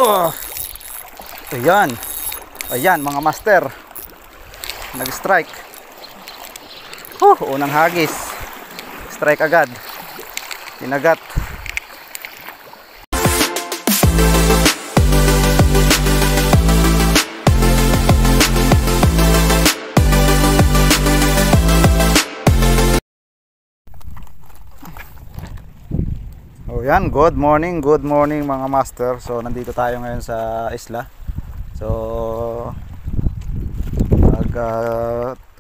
Oh, ayan. Ayan mga master. Nag-strike. Unang hagis. Strike agad. Kinagat. Yan, good morning mga master. So nandito tayo ngayon sa isla. So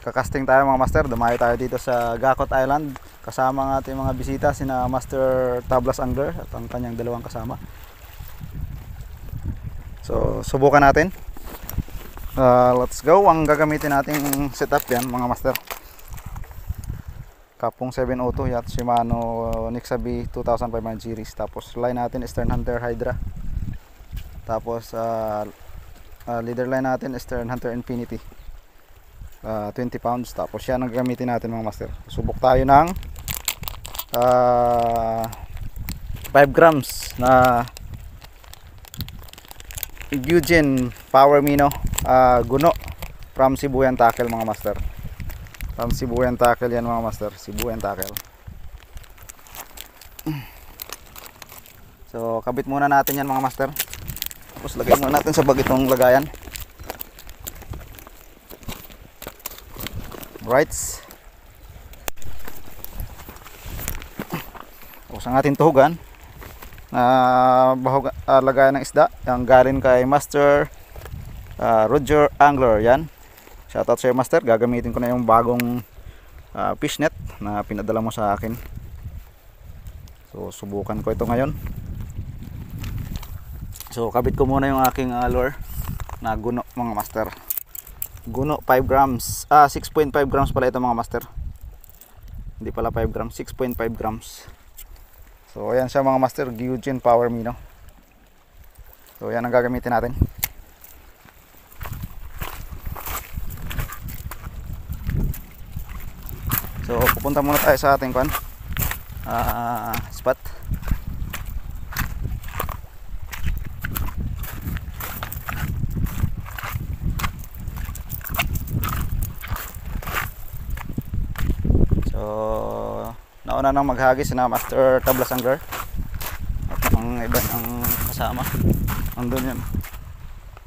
kakasting tayo mga master. Dumayo tayo dito sa Gakot Island kasama ng ating mga bisita, sina Master Tablas Angler at ang kanyang dalawang kasama. So subukan natin. Let's go. Ang gagamitin nating setup yan mga master, Kapong 702 at Shimano Nixabi 2500 series. Tapos line natin Stern Hunter Hydra. Tapos leader line natin Stern Hunter Infinity 20 pounds. Tapos yan ang gagamitin natin mga master. Subok tayo ng 5 grams na Eugene Power Mino Guno from Sibuyan Tackle mga master. From Sibuyan Tackle yan mga master, Sibuyan Tackle. So kabit muna natin yan mga master. Tapos lagay muna natin sa bag itong lagayan. Rights. Tapos ang ating tuhugan na lagayan ng isda, yung galing kay Master Roger Angler yan. Shoutout sa'yo master, gagamitin ko na yung bagong fishnet na pinadala mo sa akin. So subukan ko ito ngayon. So kabit ko muna yung aking lure na Guno mga master. Guno 5 grams, 6.5 grams pala ito mga master. Hindi pala 5 grams, 6.5 grams. So ayan siya mga master, Eugene Power Mino. So yan ang gagamitin natin. So pupunta muna tayo sa ating spot. So nauna nang maghagis na Master Tablas Angler at ang iba ang kasama. Nandun yan.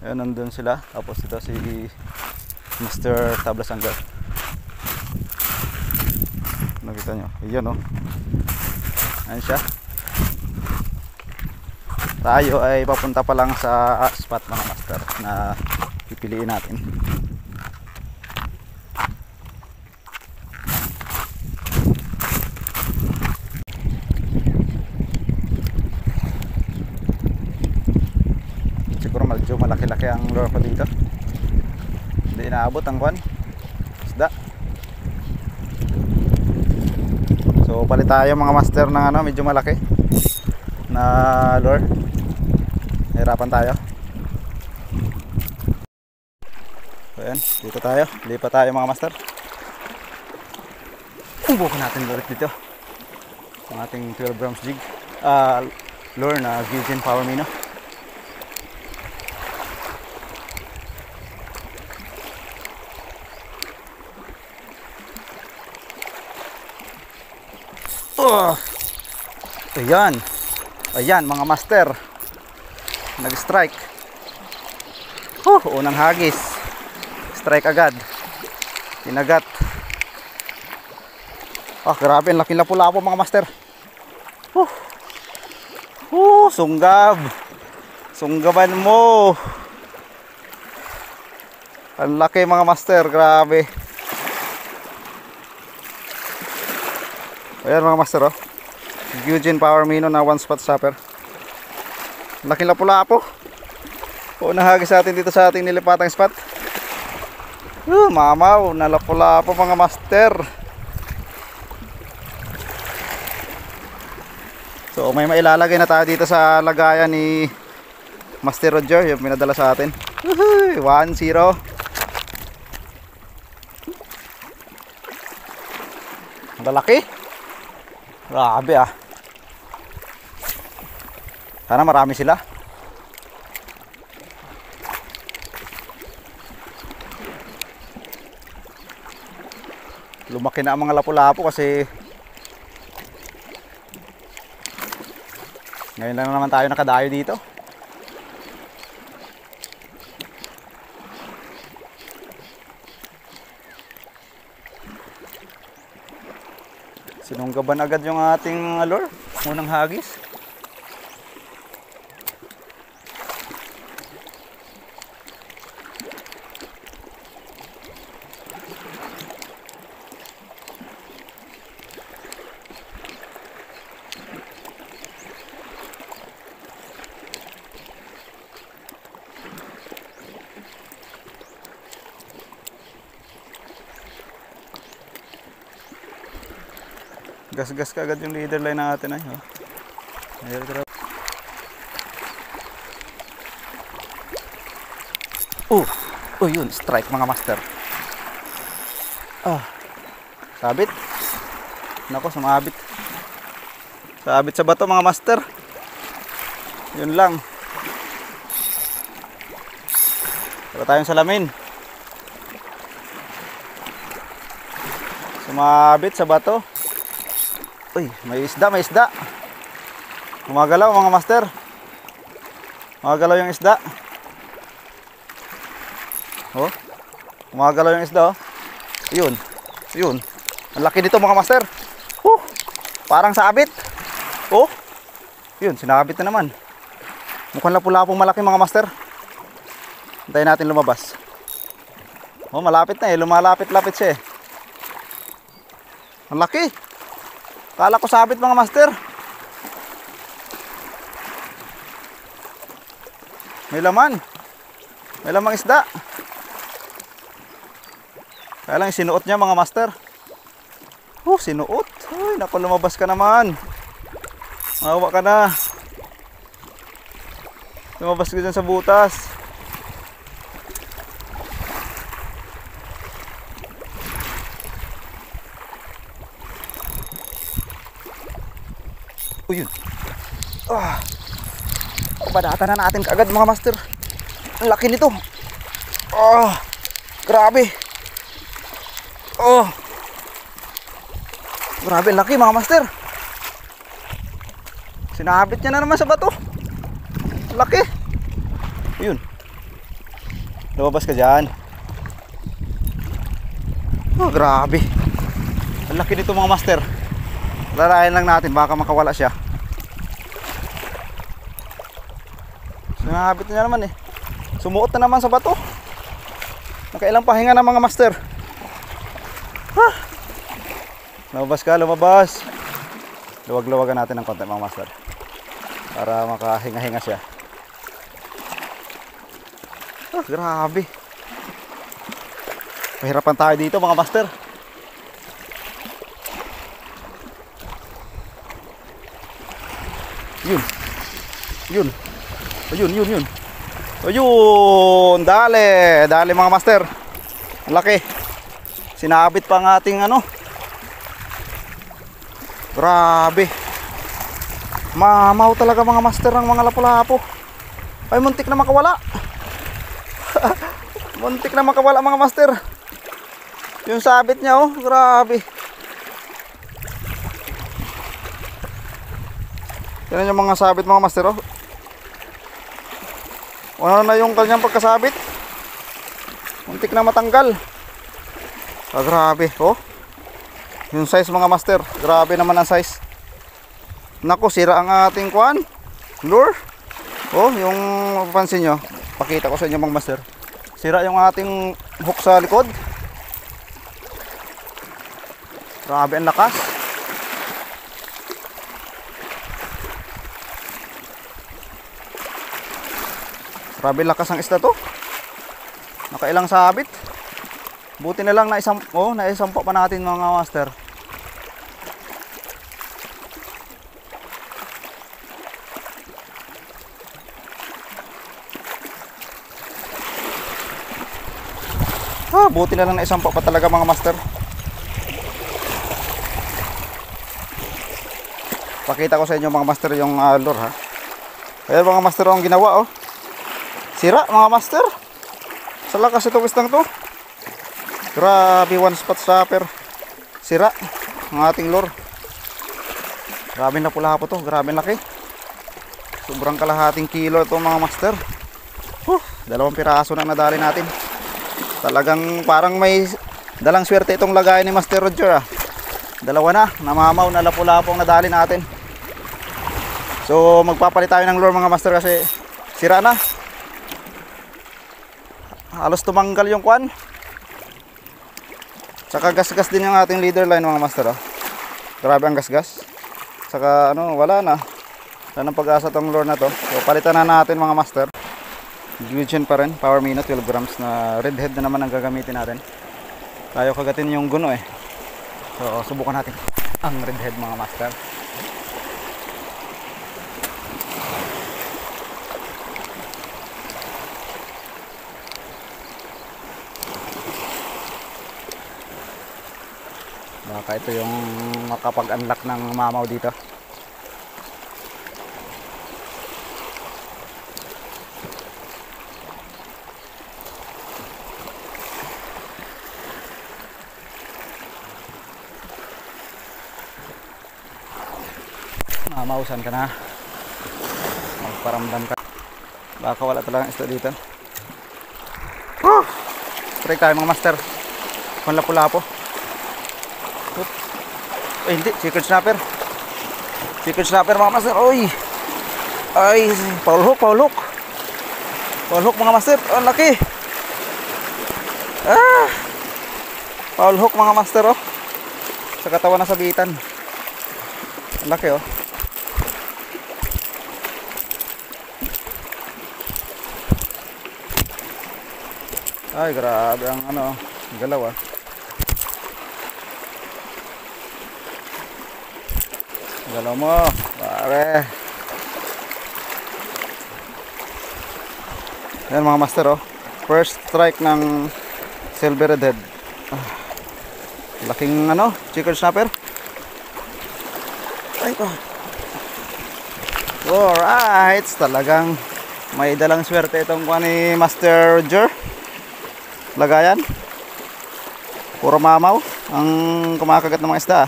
Ayun, nandun sila. Tapos ito si Master Tablas Angler. Nakita nyo, ayan o. Ayan siya. Tayo ay papunta pa lang sa spot mga master na pipiliin natin. Siguro medyo malaki-laki ang lure ko dito. Hindi inaabot ang isda. So palit tayo mga master ng medyo malaki na lure. Hirapan tayo. So ayan, dito tayo. Lipat tayo mga master. Bubukan natin ulit dito ang ating 12 grams jig lure na Eugene Power Mino. Ayan. Ayan mga master. Nag-strike. Unang hagis. Strike agad. Kinagat. Grabe, ang laki lapu-lapo mga master. Sunggab. Sunggaban mo. Ang laki mga master, grabe. Ayan mga master Eugene Power Mino na one spot stopper. Laking lapu-lapo. Nahagis natin dito sa ating nilipatang spot. Mamaw na lapu-lapo mga master. So may mailalagay na tayo dito sa lagayan ni Master Roger, yung pinadala sa atin. 1-0. Ang lalaki. Grabe Sana marami sila. lumaki na ang mga lapu-lapu kasi ngayon lang naman tayo nakadayo dito. Sinunggaban agad yung ating lure, unang hagis. Gas-gas ka agad yung leader line natin ay. Oh, yun, strike mga master. Sabit. Nako, sumabit. Sabit sa bato mga master. Yun lang. Wala tayong salamin. Sumabit sa bato. Uy, may isda, may isda. Gumagalaw mga master. Gumagalaw yung isda. Oh, gumagalaw yung isda. Oh. Yun, yun. Ang laki nito mga master. Parang sabit. Oh, yun, sinabit na naman. Mukhang lapu-lapong malaki mga master. Hintayin natin lumabas. Oh, malapit na eh. Lumalapit-lapit siya eh. Ang laki. Kala ko sabit mga master. May laman. May lamang isda. Kaya lang sinuot niya mga master. Sinuot. Uy, naku, lumabas ka naman. Mawa ka na. Lumabas ka dyan sa butas. Yun. Badatan na natin kaagad mga master. Ang laki nito. Grabe. Grabe, ang laki mga master. Sinabit niya na naman sa bato. Ang laki. Yun. Lumabas ka dyan. Grabe. Ang laki nito mga master. Larayan lang natin, baka makawala siya. Sinabit niya naman eh. Sumuot na naman sa bato. Nakailang pahinga na mga master. Lumabas ka, lumabas. Luwag-luwagan natin ng konti mga master, para makahinga-hinga siya. Grabe. Pahirapan tayo dito mga master. Yun. Yun. Ayun. Ayun, dali mga master. Ang laki. Sinabit pa ng ating Grabe. Mamaw talaga mga master ng mga lapu-lapu. Ay, muntik na makawala. Muntik na makawala mga master. Yung sabit niya grabe. Yan yung mga sabit mga master Ano na yung kanyang pagkasabit. Muntik na matanggal. Grabe yung size mga master. Grabe naman ang size. Naku, sira ang ating lure. Yung mapapansin nyo, pakita ko sa inyo mga master. Sira yung ating hook sa likod. Grabe ang lakas. Grabe lakas ang isda to. Nakailang sabit. Buti na lang naisampo pa natin mga master. Buti na lang naisampo pa talaga mga master. Pakita ko sa inyo mga master yung lure Kaya mga master ang ginawa Sira mga master. Sa lakas itong isdang to. Grabe, one spot stopper. sira ang ating lure. Grabe na pula po to, grabe laki. Sobrang kalahating kilo ito mga master. Dalawang piraso na nadali natin. Talagang parang may dalang swerte itong lagay ni Master Roger. Dalawa na, namamaw na lapu-lapo ang nadali natin. So magpapalit tayo ng lure mga master kasi sira na. Halos tumanggal yung kwan. Saka gas-gas din yung ating leader line mga master. Grabe ang gas-gas. Saka ano, wala na. Wala nang pag-asa tong lure na to. So palitan na natin mga master. Eugene pa rin, Power Mino 12 grams na redhead na naman ang gagamitin natin. Tayo kagatin yung guno eh. So subukan natin ang redhead mga master. Baka ito yung makapag-unlock ng mamaw dito. Mausan ka na, magparamdam ka, baka wala talagang isda dito. Strike tayo mga master, panlapo-lapo. Hindi, chicken snapper mga master. Oy, ay, foul hook mga master. Ang laki, foul hook mga master sa katawan na sabitan. Ang laki Ay, grabe ang galaw Galaw mo, pare. Ayan mga master first strike ng silver redhead. Laking chicken snapper. Ay ko. Alright, talagang may dalang swerte itong ni Master Roger. Lagayan, puro mamaw ang kumakagat ng mga isda.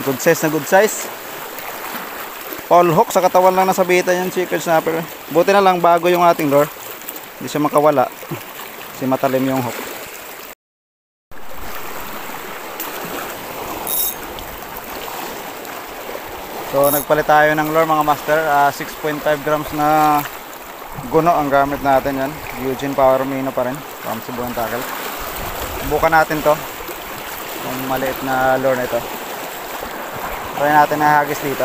Good size na good size. Foul hook sa katawan lang nasabitan yung chicken snapper. Buti na lang bago yung ating lure, hindi siya makawala kasi matalim yung hook. So nagpalit tayo ng lure mga master. 6.5 grams na guno ang gamit natin yan. Eugene Power Mino pa rin from Cebuan Tackle. Subukan natin to, yung maliit na lure na ito. Try natin na hagis dito.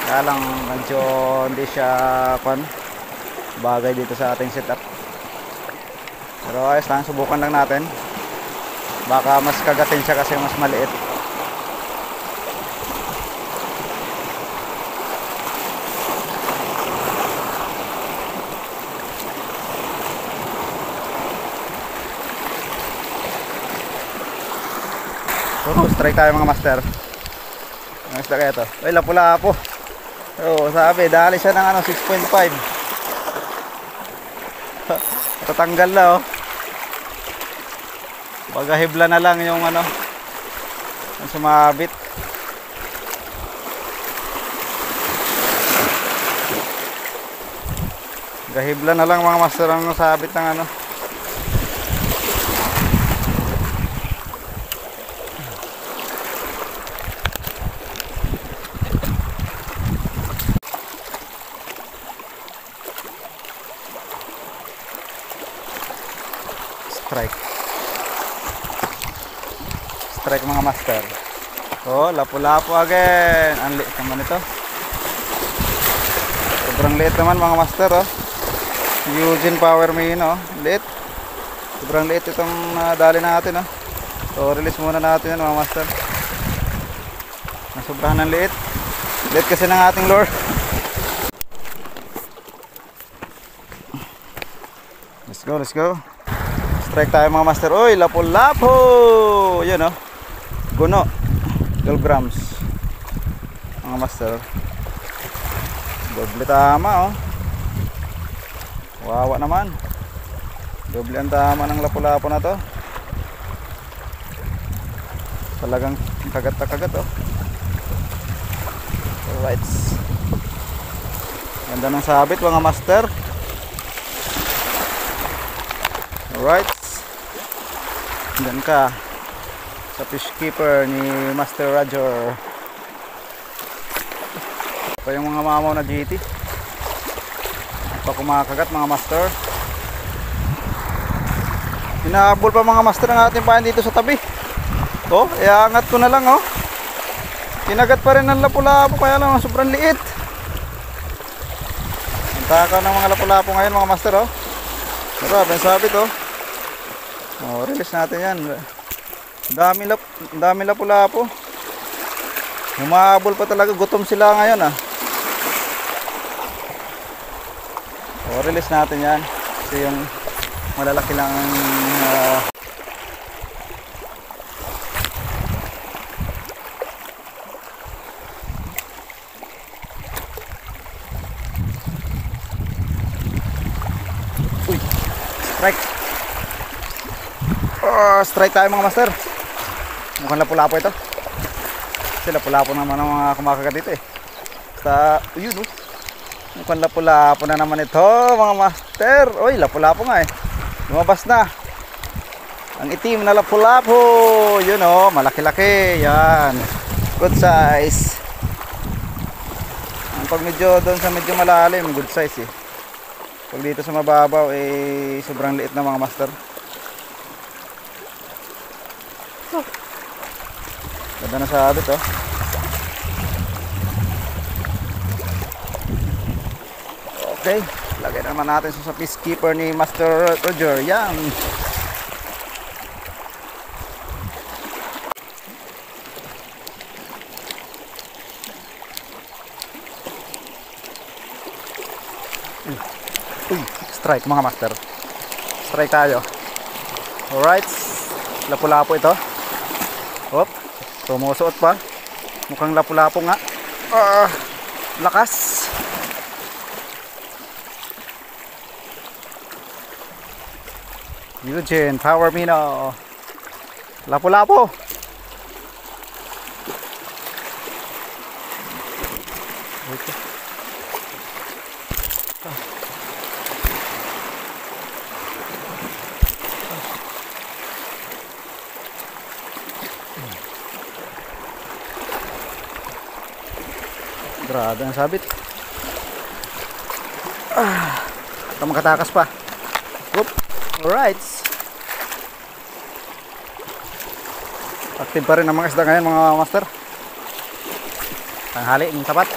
Kaya lang medyo hindi siya bagay dito sa ating setup. Pero ayos lang, subukan lang natin. Baka mas kagatin siya kasi mas maliit. Strike tayo mga master. Ang isda kaya ito. Ay, lapu-lapo. Sabi, dali siya ng 6.5. Tatanggal na Pagahibla na lang yung yung sumabit. Gahibla na lang mga master ang sabit ng strike mga master. Lapu-lapo again. Ang liit naman ito. Sobrang liit naman mga master Eugene Power Mino. Liit. Sobrang liit itong dali natin So release muna natin yan mga master. Sobrahan ng liit. Liit kasi ng ating lure. Let's go. Strike tayo mga master. Oy, lapu-lapo. Yun guno 12 grams mga master. Doble tama wawa naman. Doble ang tama ng lapu-lapo na to. Talagang kagat na kagat, oh. Alright. Ganda ng sabit mga master. Alright. Diyan ka sa fish keeper ni Master Roger. Pa yung mga mamaw na GT. Pa kumakagat mga master. Hinahabol pa mga master ang ating pain dito sa tabi. Oh, iangat ko na lang, oh. Kinagat pa rin ng lapu-lapo, kaya lang sobrang liit. Ang takaw ng mga lapu-lapo ngayon mga master, oh. Grabe ang sabit, oh. Oh, release natin yan. Dami lapu-lapo. Humahabol pa talaga, gutom sila ngayon, ah. Oh, release natin yan. Kasi yung malalaki lang uy, strike. Strike tayo mga master. Mukhang lapu-lapo ito. Kasi lapu-lapo naman ang mga kumakagat dito, eh. Basta, yun, oh. Mukhang lapu-lapo na naman ito mga master. Uy, lapu-lapo nga, eh. Lumabas na ang itim na lapu-lapo. Yun, oh, malaki-laki. Yan, good size. Pag medyo doon sa medyo malalim, good size, eh. Pag dito sa mababaw, eh, sobrang liit na mga master. Ganda na sabit, oh. Okay, lagay naman natin sa peacekeeper ni Master Roger. Yan. Uy, strike mga master. Strike tayo. Alright, lapu-lapo ito. Hop, tumusuot pa. Mukhang lapu-lapo nga. Lakas. Eugene, power mino. Lapu-lapo. Okay. Grabe ang sabit. Ito makatakas pa. Whoop. Alright. Active pa rin ang mga isda ngayon mga master. Tanghali ng tapat.